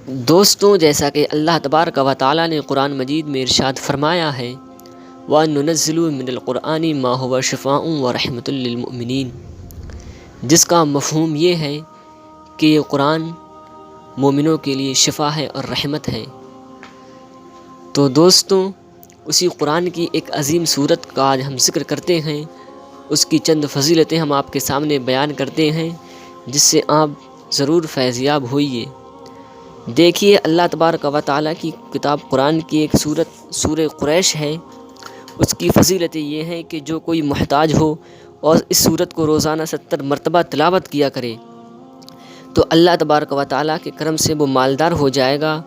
دوستوں، جیسا کہ اللہ تبارک و تعالیٰ نے قرآن مجید میں ارشاد فرمایا ہے وَنُنَزِّلُ مِنَ الْقُرْآنِ مَا هُوَ شِفَاءٌ وَرَحْمَةٌ لِّلْمُؤْمِنِينَ، جس کا مفہوم یہ ہے کہ یہ قرآن مومنوں کے لیے شفا ہے اور رحمت ہے۔ تو دوستوں، اسی قرآن کی ایک عظیم صورت کا آج ہم ذکر کرتے ہیں، اس کی چند فضیلتیں ہم آپ کے سامنے بیان کرتے ہیں، جس سے آپ ضرور فیض یاب ہوئیے۔ دیکھیے، اللہ تبارک و تعالیٰ کی کتاب قرآن کی ایک سورہ قریش ہے۔ اس کی فضیلتیں یہ ہیں کہ جو کوئی محتاج ہو اور اس سورت کو روزانہ 70 مرتبہ تلاوت کیا کرے تو اللہ تبارک و تعالیٰ کے کرم سے وہ مالدار ہو جائے گا،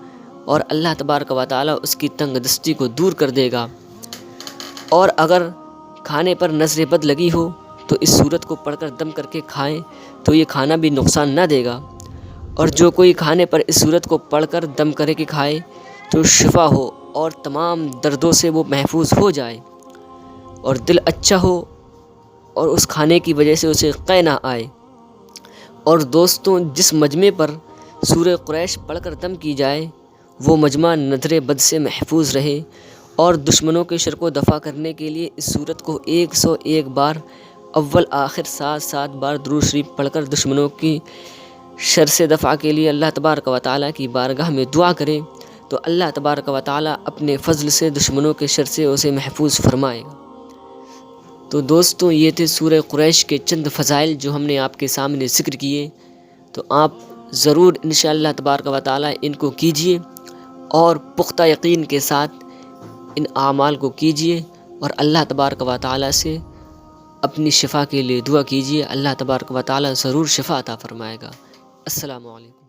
اور اللہ تبارک و تعالیٰ اس کی تنگ دستی کو دور کر دے گا۔ اور اگر کھانے پر نظر بد لگی ہو تو اس سورت کو پڑھ کر دم کر کے کھائیں تو یہ کھانا بھی نقصان نہ دے گا، اور جو کوئی کھانے پر اس سورت کو پڑھ کر دم کرے کے کھائے تو شفا ہو اور تمام دردوں سے وہ محفوظ ہو جائے، اور دل اچھا ہو اور اس کھانے کی وجہ سے اسے قے نہ آئے۔ اور دوستوں، جس مجمع پر سورہ قریش پڑھ کر دم کی جائے وہ مجمع نظر بد سے محفوظ رہے، اور دشمنوں کے شر کو دفع کرنے کے لیے اس سورت کو 101 بار اول آخر 7 بار درود شریف پڑھ کر دشمنوں کی شر سے دفع کے لیے اللہ تبارک و تعالیٰ کی بارگاہ میں دعا کرے تو اللہ تبارک و تعالیٰ اپنے فضل سے دشمنوں کے شر سے اسے محفوظ فرمائے گا۔ تو دوستوں، یہ تھے سورہ قریش کے چند فضائل جو ہم نے آپ کے سامنے ذکر کیے، تو آپ ضرور انشاءاللہ تبارک و تعالیٰ ان کو کیجیے اور پختہ یقین کے ساتھ ان اعمال کو کیجیے، اور اللہ تبارک و تعالیٰ سے اپنی شفا کے لیے دعا کیجیے۔ اللہ تبارک و تعالیٰ ضرور شفا عطا فرمائے گا۔ السلام علیکم۔